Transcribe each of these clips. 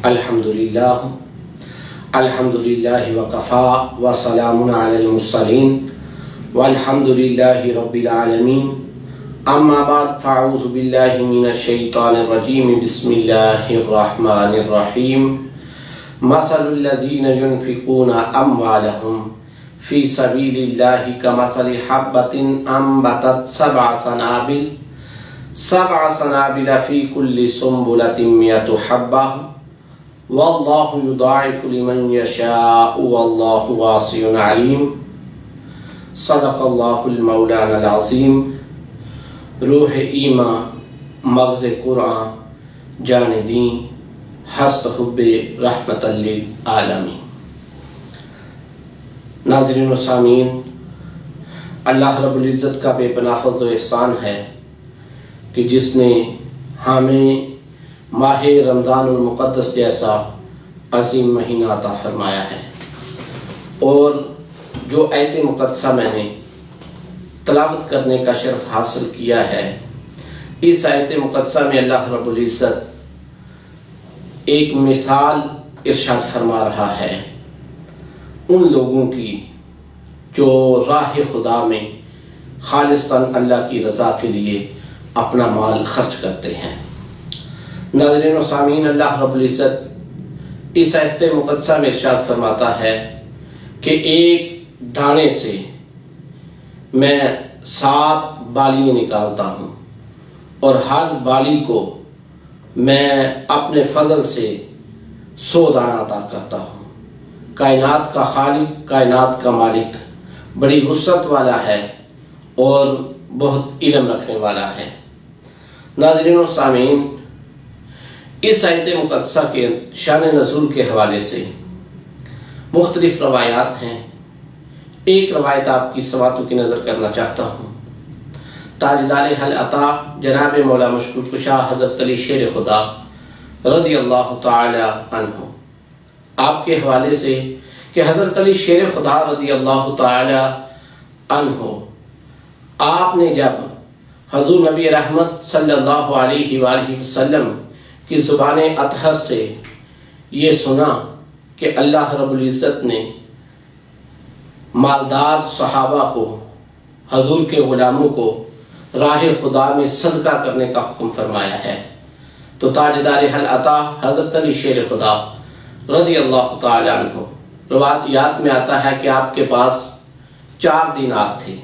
الحمدللہ وکفا وسلام علی المرسلین والحمدللہ رب العالمین اما بعد فاعوذ باللہ من الشیطان الرجیم بسم اللہ الرحمن الرحیم مثل الذین ينفقون اموالهم فی سبیل اللہ کمثل حبۃ انبتت سبع سنابل فی کل سنبلۃ مئۃ حبۃ واللہ یضاعف لمن یشاء واللہ واسع علیم صدق اللہ المولانا العظیم۔ روح ایمان، مغز قرآن، جان دین، ہست حب رحمت للعالمین۔ ناظرین و سامعین، اللہ رب العزت کا بے پناہ فضل و احسان ہے کہ جس نے ہمیں ماہ رمضان المقدس جیسا عظیم مہینہ عطا فرمایا ہے، اور جو آیت مقدسہ میں نے تلاوت کرنے کا شرف حاصل کیا ہے، اس آیت مقدسہ میں اللہ رب العزت ایک مثال ارشاد فرما رہا ہے ان لوگوں کی جو راہ خدا میں خالصتاً اللہ کی رضا کے لیے اپنا مال خرچ کرتے ہیں۔ ناظرین و سامعین، اللہ رب العزت اس آیت مقدسہ میں ارشاد فرماتا ہے کہ ایک دانے سے میں 7 بالیاں نکالتا ہوں اور ہر بالی کو میں اپنے فضل سے 100 دانہ عطا کرتا ہوں۔ کائنات کا خالق، کائنات کا مالک بڑی وسعت والا ہے اور بہت علم رکھنے والا ہے۔ ناظرین و سامعین، اس آیت مقدسہ کے شان نزول کے حوالے سے مختلف روایات ہیں۔ ایک روایت آپ کی سماعتوں کی نظر کرنا چاہتا ہوں۔ تاجدار حل عطا جناب مولا مشکور کشا حضرت علی شیر خدا رضی اللہ تعالی عنہ آپ کے حوالے سے کہ حضرت علی شیر خدا رضی اللہ تعالی عنہ آپ نے جب حضور نبی رحمت صلی اللہ علیہ وآلہ وسلم کی زبان اطہر سے یہ سنا کہ اللہ رب العزت نے مالدار صحابہ کو، حضور کے غلاموں کو راہ خدا میں صدقہ کرنے کا حکم فرمایا ہے، تو تاجدار حل عطا حضرت علی شیر خدا رضی اللہ تعالی عنہ روایات میں آتا ہے کہ آپ کے پاس 4 دینار تھے۔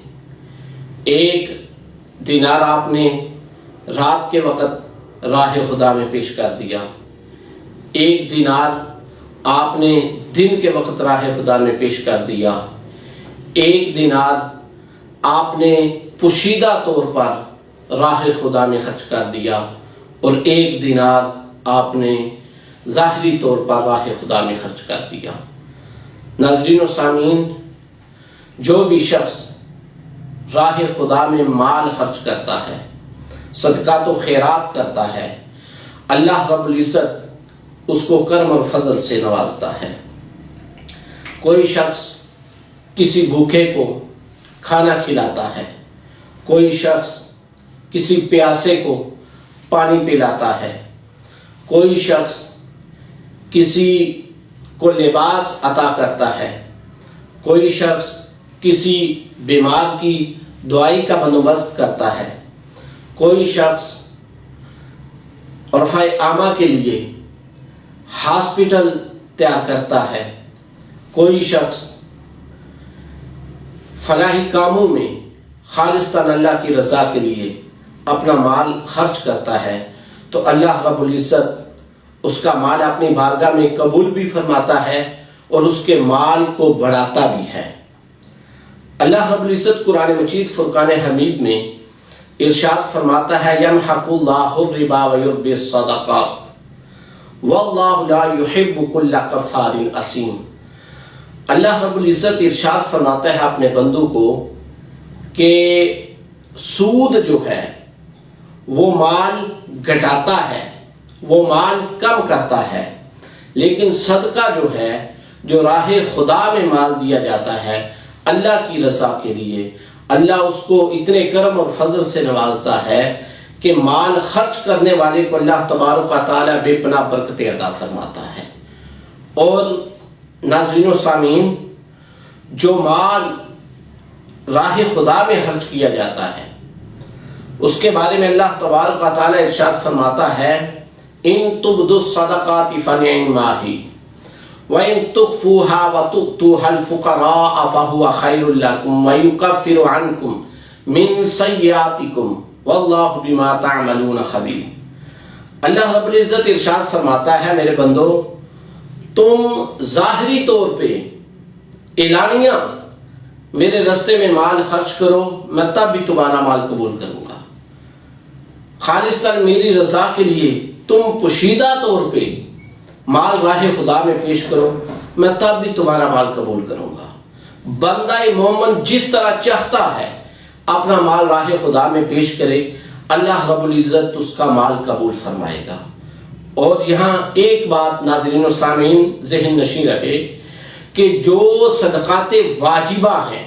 ایک دینار آپ نے رات کے وقت راہ خدا میں پیش کر دیا، ایک دینار آپ نے دن کے وقت راہ خدا میں پیش کر دیا، ایک دینار آپ نے پوشیدہ طور پر راہ خدا میں خرچ کر دیا، اور ایک دینار آپ نے ظاہری طور پر راہ خدا میں خرچ کر دیا۔ ناظرین و سامعین، جو بھی شخص راہ خدا میں مال خرچ کرتا ہے، صدقات و خیرات کرتا ہے، اللہ رب العزت اس کو کرم اور فضل سے نوازتا ہے۔ کوئی شخص کسی بھوکے کو کھانا کھلاتا ہے، کوئی شخص کسی پیاسے کو پانی پلاتا ہے، کوئی شخص کسی کو لباس عطا کرتا ہے، کوئی شخص کسی بیمار کی دوائی کا بندوبست کرتا ہے، کوئی شخص رفع عامہ کے لیے ہاسپٹل تیار کرتا ہے، کوئی شخص فلاحی کاموں میں خالصتاً اللہ کی رضا کے لیے اپنا مال خرچ کرتا ہے، تو اللہ رب العزت اس کا مال اپنی بارگاہ میں قبول بھی فرماتا ہے اور اس کے مال کو بڑھاتا بھی ہے۔ اللہ رب العزت قرآن مجید فرقان حمید میں ارشاد فرماتا ہے یمحق اللہ الربا ویربی الصدقات واللہ لا يحب كل کفار اثیم۔ اللہ رب العزت ارشاد فرماتا ہے اپنے بندوں کو کہ سود جو ہے وہ مال گھٹاتا ہے، وہ مال کم کرتا ہے، لیکن صدقہ جو ہے، جو راہ خدا میں مال دیا جاتا ہے اللہ کی رضا کے لیے، اللہ اس کو اتنے کرم اور فضل سے نوازتا ہے کہ مال خرچ کرنے والے کو اللہ تبارک و تعالیٰ بے پناہ برکتیں عطا فرماتا ہے۔ اور ناظرین و سامعین، جو مال راہ خدا میں خرچ کیا جاتا ہے اس کے بارے میں اللہ تبارک و تعالیٰ ارشاد فرماتا ہے ان تبدوا الصدقات فنعما ہی وَإِن تُخْفُوهَا وَتُؤْتُوهَا الْفُقَرَاءَ فَهُوَ خَيْرٌ لَكُمْ وَيُكَفِّرُ عَنْكُمْ مِنْ سَيِّئَاتِكُمْ وَاللَّهُ بِمَا تَعْمَلُونَ خَبِيرٌ۔ اللہ رب العزت ارشاد فرماتا ہے میرے بندو، تم ظاہری طور پہ اعلانیہ میرے رستے میں مال خرچ کرو، میں تب بھی تمہارا مال قبول کروں گا۔ خالصتاً میری رضا کے لیے تم پوشیدہ طور پہ مال راہ خدا میں پیش کرو، میں تب بھی تمہارا مال قبول کروں گا۔ بندہ مومن جس طرح چاہتا ہے اپنا مال راہ خدا میں پیش کرے، اللہ رب العزت اس کا مال قبول فرمائے گا۔ اور یہاں ایک بات ناظرین و سامعین ذہن نشین رہے کہ جو صدقات واجبہ ہیں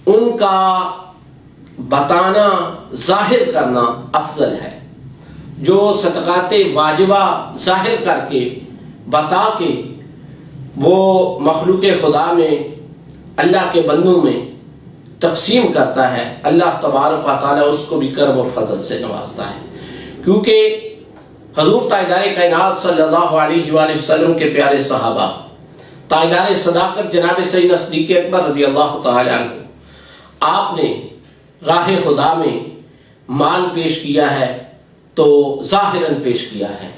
ان کا بتانا، ظاہر کرنا افضل ہے۔ جو صدقات واجبہ ظاہر کر کے بتا کے وہ مخلوق خدا میں اللہ کے بندوں میں تقسیم کرتا ہے، اللہ تبارک و تعالیٰ اس کو بھی کرم اور فضل سے نوازتا ہے۔ کیونکہ حضور تاجدار کائنات صلی اللہ علیہ وآلہ وسلم کے پیارے صحابہ، تاجدار صداقت جناب سیدنا صدیق اکبر رضی اللہ تعالیٰ عنہ، آپ نے راہ خدا میں مال پیش کیا ہے تو ظاہراً پیش کیا ہے،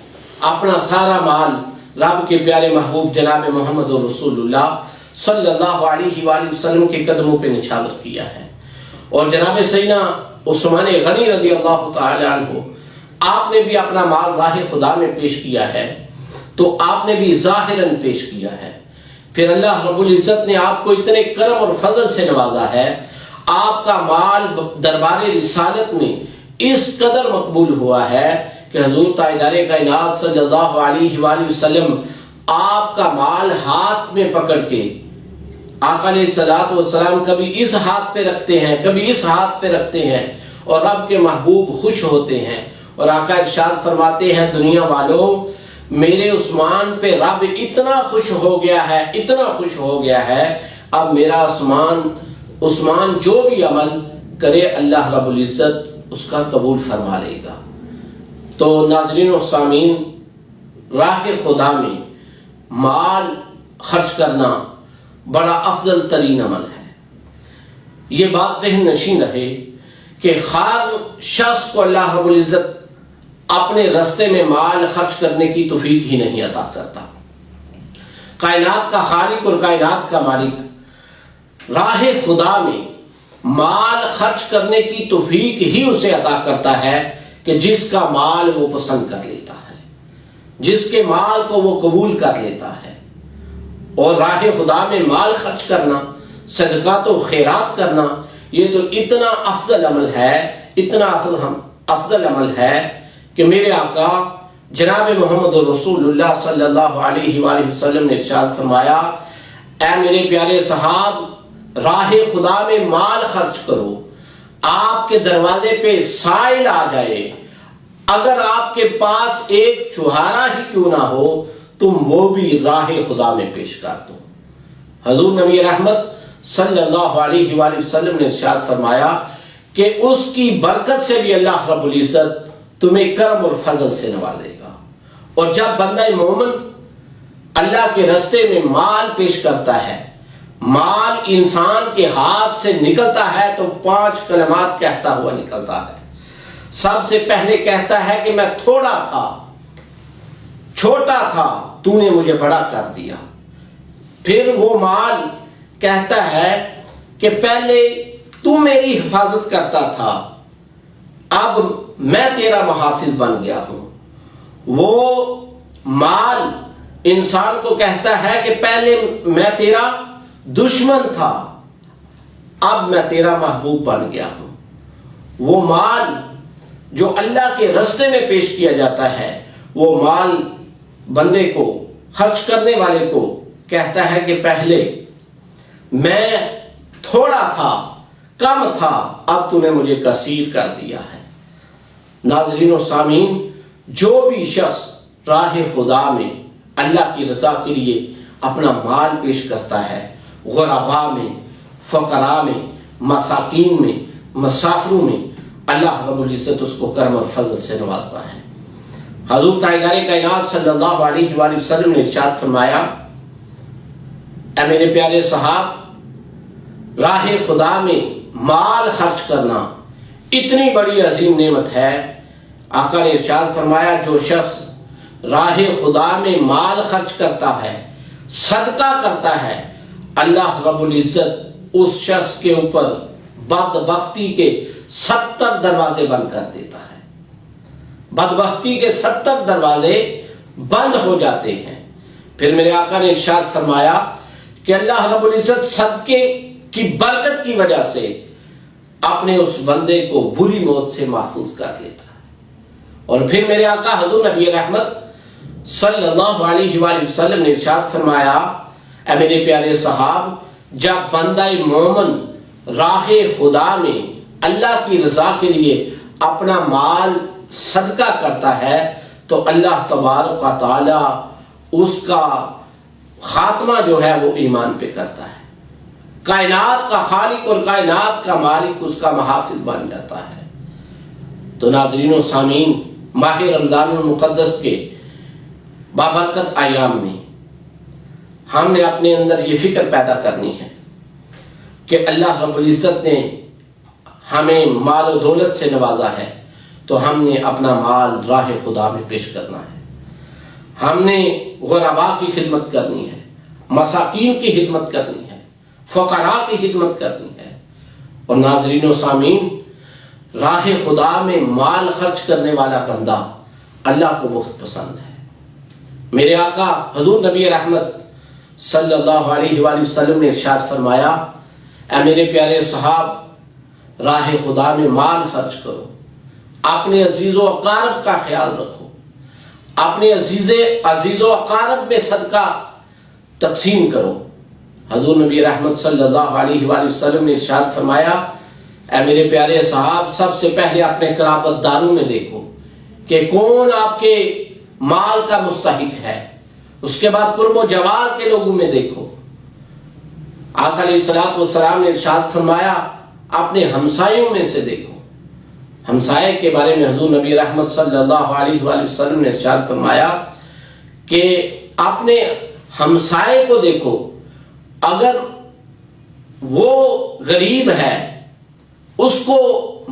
اپنا سارا مال رب کے پیارے محبوب جناب محمد رسول اللہ صلی اللہ علیہ وآلہ وسلم کے قدموں پہ نچھاور کیا ہے۔ اور جناب سیدنا عثمان غنی رضی اللہ تعالی عنہ، آپ نے بھی اپنا مال راہ خدا میں پیش کیا ہے تو آپ نے بھی ظاہراً پیش کیا ہے۔ پھر اللہ رب العزت نے آپ کو اتنے کرم اور فضل سے نوازا ہے، آپ کا مال دربار رسالت میں اس قدر مقبول ہوا ہے کہ حضور تاجدار کائنات صلی اللہ علیہ وآلہ وسلم آپ کا مال ہاتھ میں پکڑ کے آقا علیہ الصلوۃ والسلام کبھی اس ہاتھ پہ رکھتے ہیں، کبھی اس ہاتھ پہ رکھتے ہیں، اور رب کے محبوب خوش ہوتے ہیں اور آقا ارشاد فرماتے ہیں دنیا والوں، میرے عثمان پہ رب اتنا خوش ہو گیا ہے، اتنا خوش ہو گیا ہے، اب میرا عثمان جو بھی عمل کرے اللہ رب العزت اس کا قبول فرما لے گا۔ تو ناظرین و سامعین، راہ خدا میں مال خرچ کرنا بڑا افضل ترین عمل ہے۔ یہ بات ذہن نشین رہے کہ ہر شخص کو اللہ رب العزت اپنے رستے میں مال خرچ کرنے کی توفیق ہی نہیں عطا کرتا۔ کائنات کا خالق اور کائنات کا مالک راہ خدا میں مال خرچ کرنے کی توفیق ہی اسے عطا کرتا ہے کہ جس کا مال وہ پسند کر لیتا ہے، جس کے مال کو وہ قبول کر لیتا ہے۔ اور راہ خدا میں مال خرچ کرنا، صدقات و خیرات کرنا، یہ تو اتنا افضل عمل ہے، اتنا افضل عمل ہے کہ میرے آقا جناب محمد رسول اللہ صلی اللہ علیہ وآلہ وسلم نے ارشاد فرمایا، اے میرے پیارے صحاب، راہ خدا میں مال خرچ کرو، آپ کے دروازے پہ سائل آ جائے، اگر آپ کے پاس ایک چوہارا ہی کیوں نہ ہو تم وہ بھی راہ خدا میں پیش کر دو۔ حضور نبی رحمت صلی اللہ علیہ وآلہ وسلم نے ارشاد فرمایا کہ اس کی برکت سے بھی اللہ رب العزت تمہیں کرم اور فضل سے نوازے گا۔ اور جب بندہ مومن اللہ کے رستے میں مال پیش کرتا ہے، مال انسان کے ہاتھ سے نکلتا ہے تو 5 کلمات کہتا ہوا نکلتا ہے۔ سب سے پہلے کہتا ہے کہ میں تھوڑا تھا، چھوٹا تھا، تو نے مجھے بڑا کر دیا۔ پھر وہ مال کہتا ہے کہ پہلے تو میری حفاظت کرتا تھا، اب میں تیرا محافظ بن گیا ہوں۔ وہ مال انسان کو کہتا ہے کہ پہلے میں تیرا دشمن تھا، اب میں تیرا محبوب بن گیا ہوں۔ وہ مال جو اللہ کے رستے میں پیش کیا جاتا ہے، وہ مال بندے کو، خرچ کرنے والے کو کہتا ہے کہ پہلے میں تھوڑا تھا، کم تھا، اب تو نے مجھے کثیر کر دیا ہے۔ ناظرین و سامعین، جو بھی شخص راہ خدا میں اللہ کی رضا کے لیے اپنا مال پیش کرتا ہے، غرباء میں، فقراء میں، مساکین میں، مسافروں میں، اللہ رب العزت اس کو کرم اور فضل سے نوازتا ہے۔ حضور تاجدار کائنات صلی اللہ علیہ وآلہ وسلم نے ارشاد فرمایا، اے میرے پیارے صحاب، راہ خدا میں مال خرچ کرنا اتنی بڑی عظیم نعمت ہے۔ آقا نے ارشاد فرمایا، جو شخص راہ خدا میں مال خرچ کرتا ہے، صدقہ کرتا ہے، اللہ رب العزت اس شخص کے اوپر بدبختی کے 70 دروازے بند کر دیتا ہے۔ بدبختی کے 70 دروازے بند ہو جاتے ہیں۔ پھر میرے آقا نے ارشاد فرمایا کہ اللہ رب العزت صدقے کی برکت کی وجہ سے اپنے اس بندے کو بری موت سے محفوظ کر لیتا ہے۔ اور پھر میرے آقا حضور نبی رحمت صلی اللہ علیہ وآلہ وسلم نے ارشاد فرمایا، اے میرے پیارے صحاب، جب بندہ مومن راہ خدا میں اللہ کی رضا کے لیے اپنا مال صدقہ کرتا ہے تو اللہ تبارک و تعالی اس کا خاتمہ جو ہے وہ ایمان پہ کرتا ہے۔ کائنات کا خالق اور کائنات کا مالک اس کا محافظ بن جاتا ہے۔ تو ناظرین و سامعین، ماہ رمضان المقدس کے بابرکت ایام میں ہم نے اپنے اندر یہ فکر پیدا کرنی ہے کہ اللہ رب العزت نے ہمیں مال و دولت سے نوازا ہے تو ہم نے اپنا مال راہ خدا میں پیش کرنا ہے۔ ہم نے غرباء کی خدمت کرنی ہے، مساکین کی خدمت کرنی ہے، فقراء کی خدمت کرنی ہے۔ اور ناظرین و سامعین، راہ خدا میں مال خرچ کرنے والا بندہ اللہ کو بہت پسند ہے۔ میرے آقا حضور نبی رحمت صلی اللہ علیہ وآلہ وسلم نے ارشاد فرمایا، اے میرے پیارے صحاب، راہ خدا میں مال خرچ کرو، اپنے عزیز و اقارب کا خیال رکھو، اپنے عزیز و اقارب میں صدقہ تقسیم کرو۔ حضور نبی رحمت صلی اللہ علیہ وآلہ وسلم نے ارشاد فرمایا، اے میرے پیارے صحاب، سب سے پہلے اپنے قرابت داروں میں دیکھو کہ کون آپ کے مال کا مستحق ہے، اس کے بعد قرب و جوار کے لوگوں میں دیکھو۔ آقا علیہ الصلوۃ والسلام نے ارشاد فرمایا، اپنے ہمسایوں میں سے دیکھو۔ ہمسائے کے بارے میں حضور نبی رحمت صلی اللہ علیہ وآلہ وسلم نے ارشاد فرمایا کہ اپنے ہمسائے کو دیکھو، اگر وہ غریب ہے، اس کو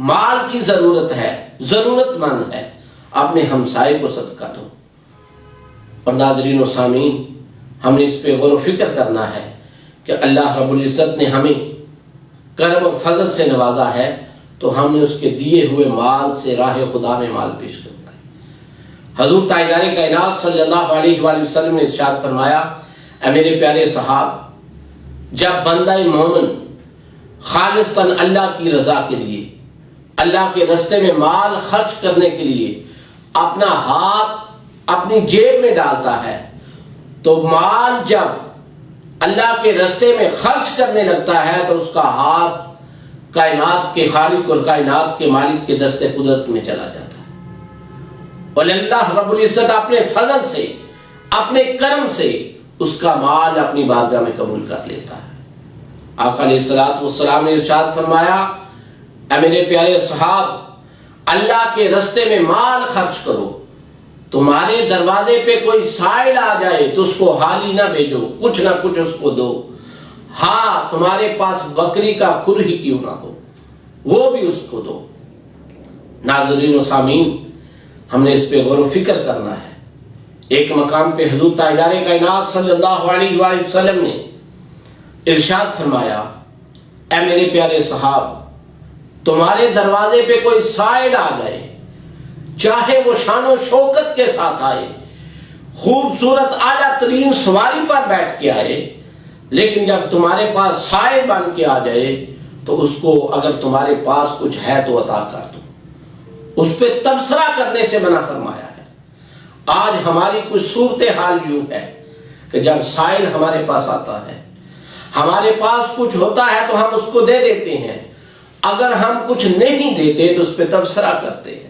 مال کی ضرورت ہے، ضرورت مند ہے، اپنے ہمسائے کو صدقہ دو۔ اور ناظرین و سامعین، ہم نے اس پہ غور و فکر کرنا ہے کہ اللہ رب العزت نے ہمیں کرم و فضل سے نوازا ہے تو ہم نے اس کے دیے ہوئے مال سے راہ خدا میں مال پیش کرنا ہے۔ حضور تاجدار کائنات صلی اللہ علیہ وآلہ وسلم نے ارشاد فرمایا، اے میرے پیارے صحاب، جب بندہ مومن خالصتاً اللہ کی رضا کے لیے اللہ کے رستے میں مال خرچ کرنے کے لیے اپنا ہاتھ اپنی جیب میں ڈالتا ہے تو مال جب اللہ کے رستے میں خرچ کرنے لگتا ہے تو اس کا ہاتھ کائنات کے خالق اور کائنات کے مالک کے دستے قدرت میں چلا جاتا ہے، اور اللہ رب العزت اپنے فضل سے، اپنے کرم سے اس کا مال اپنی بارگاہ میں قبول کر لیتا ہے۔ آقا علیہ الصلوۃ والسلام نے ارشاد فرمایا، اے میرے پیارے صحاب، اللہ کے رستے میں مال خرچ کرو، تمہارے دروازے پہ کوئی سائل آ جائے تو اس کو حالی نہ بھیجو، کچھ نہ کچھ اس کو دو۔ ہاں، تمہارے پاس بکری کا کھر ہی کیوں نہ ہو، وہ بھی اس کو دو۔ ناظرین و سامعین، ہم نے اس پہ غور و فکر کرنا ہے۔ ایک مقام پہ حضور تاجدار کائنات صلی اللہ علیہ وآلہ وسلم نے ارشاد فرمایا، اے میرے پیارے صحاب، تمہارے دروازے پہ کوئی سائل آ جائے، چاہے وہ شان و شوکت کے ساتھ آئے، خوبصورت اعلیٰ ترین سواری پر بیٹھ کے آئے، لیکن جب تمہارے پاس سائل بن کے آ جائے تو اس کو اگر تمہارے پاس کچھ ہے تو عطا کر دو، اس پہ تبصرہ کرنے سے منع فرمایا ہے۔ آج ہماری کچھ صورتحال یوں ہے کہ جب سائل ہمارے پاس آتا ہے، ہمارے پاس کچھ ہوتا ہے تو ہم اس کو دے دیتے ہیں، اگر ہم کچھ نہیں دیتے تو اس پہ تبصرہ کرتے ہیں۔